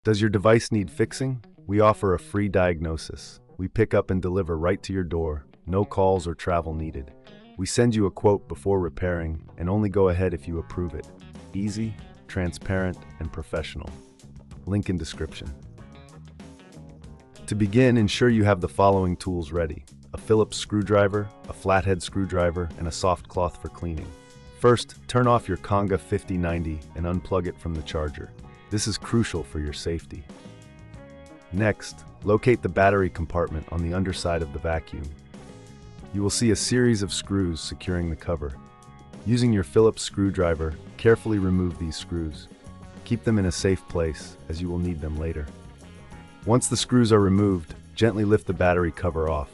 Does your device need fixing? We offer a free diagnosis. We pick up and deliver right to your door, no calls or travel needed. We send you a quote before repairing and only go ahead if you approve it. Easy, transparent, and professional. Link in description. To begin, ensure you have the following tools ready: a Phillips screwdriver, a flathead screwdriver, and a soft cloth for cleaning. First, turn off your Conga 5090 and unplug it from the charger. This is crucial for your safety. Next, locate the battery compartment on the underside of the vacuum. You will see a series of screws securing the cover. Using your Phillips screwdriver, carefully remove these screws. Keep them in a safe place, as you will need them later. Once the screws are removed, gently lift the battery cover off.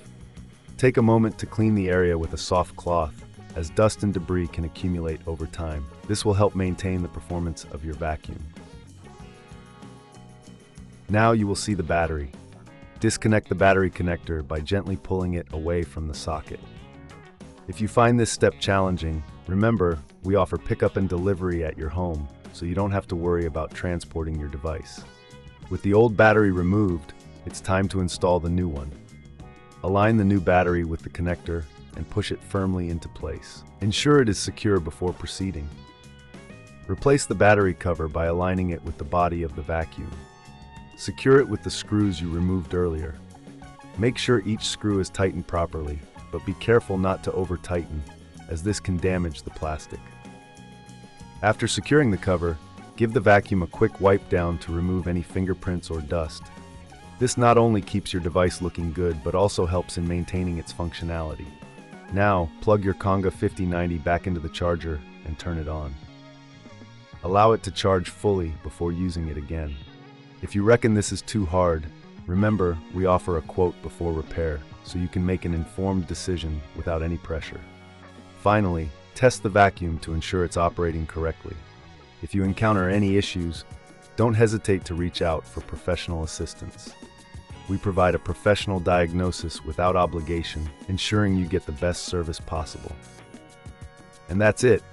Take a moment to clean the area with a soft cloth, as dust and debris can accumulate over time. This will help maintain the performance of your vacuum. Now you will see the battery. Disconnect the battery connector by gently pulling it away from the socket. If you find this step challenging, remember, we offer pickup and delivery at your home, so you don't have to worry about transporting your device. With the old battery removed, it's time to install the new one. Align the new battery with the connector and push it firmly into place. Ensure it is secure before proceeding. Replace the battery cover by aligning it with the body of the vacuum. Secure it with the screws you removed earlier. Make sure each screw is tightened properly, but be careful not to over-tighten, as this can damage the plastic. After securing the cover, give the vacuum a quick wipe down to remove any fingerprints or dust. This not only keeps your device looking good, but also helps in maintaining its functionality. Now, plug your Conga 5090 back into the charger and turn it on. Allow it to charge fully before using it again. If you reckon this is too hard, remember, we offer a quote before repair, so you can make an informed decision without any pressure. Finally, test the vacuum to ensure it's operating correctly. If you encounter any issues, don't hesitate to reach out for professional assistance. We provide a professional diagnosis without obligation, ensuring you get the best service possible. And that's it.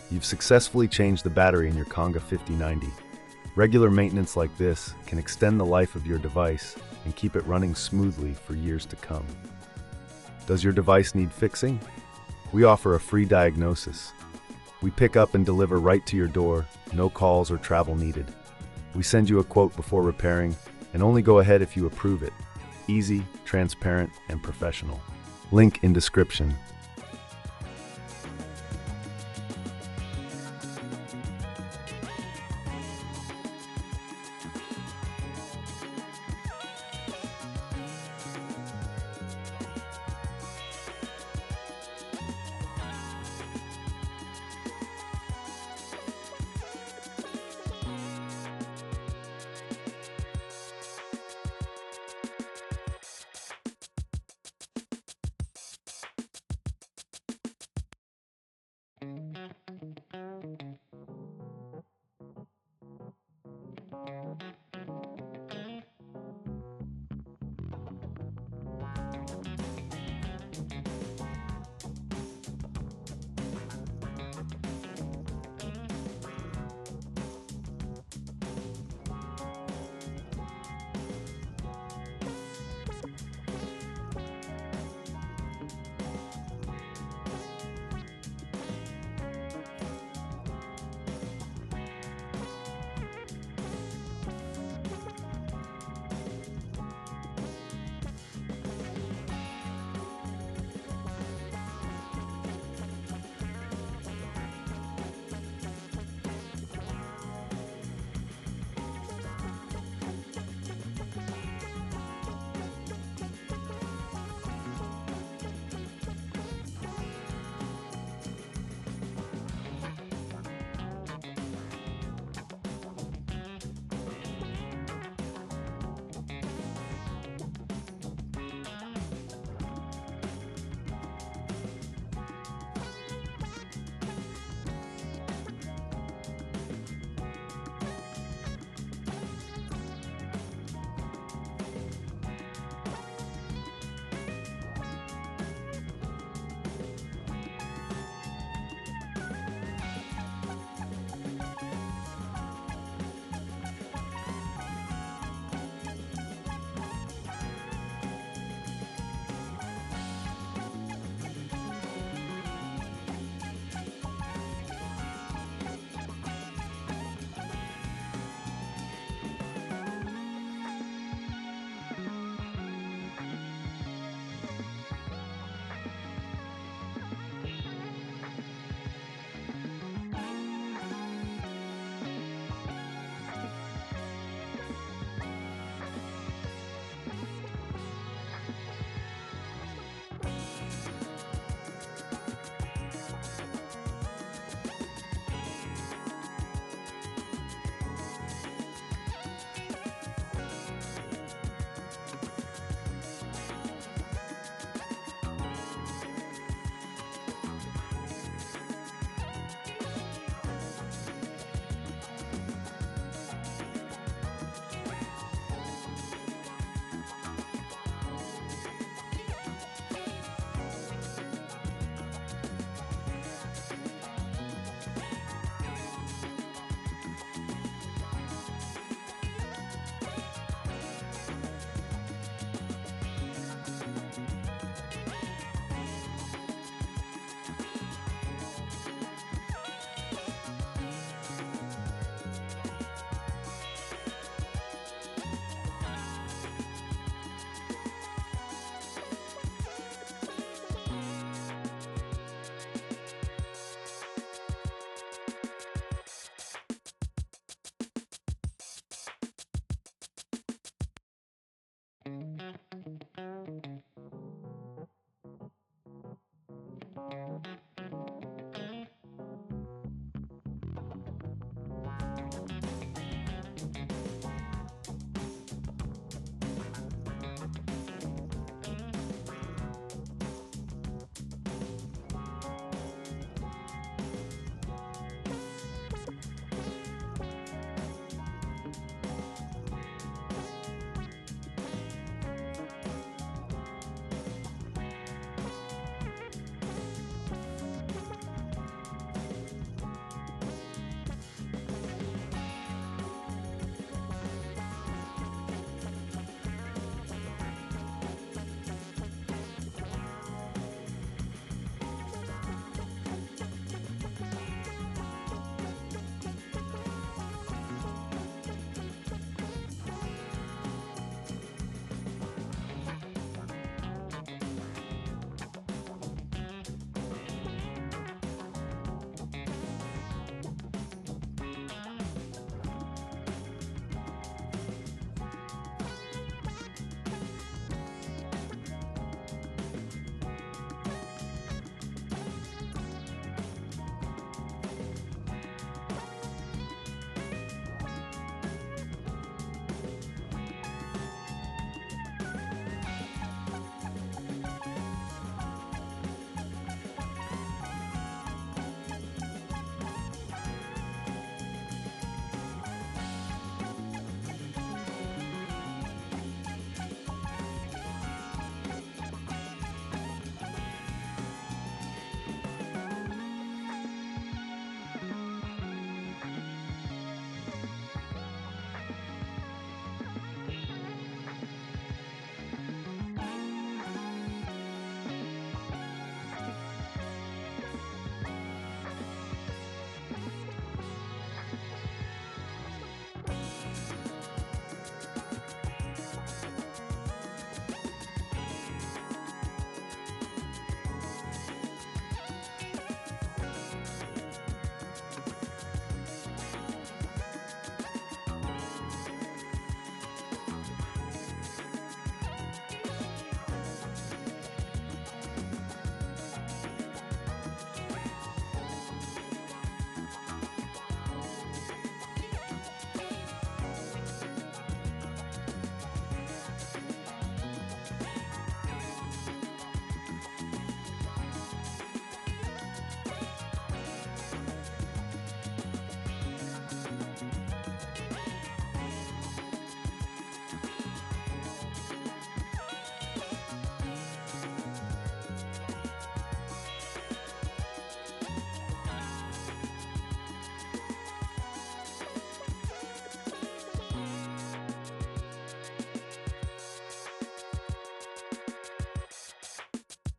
You've successfully changed the battery in your Conga 5090. Regular maintenance like this can extend the life of your device and keep it running smoothly for years to come. Does your device need fixing? We offer a free diagnosis. We pick up and deliver right to your door, no calls or travel needed. We send you a quote before repairing and only go ahead if you approve it. Easy, transparent, and professional. Link in description.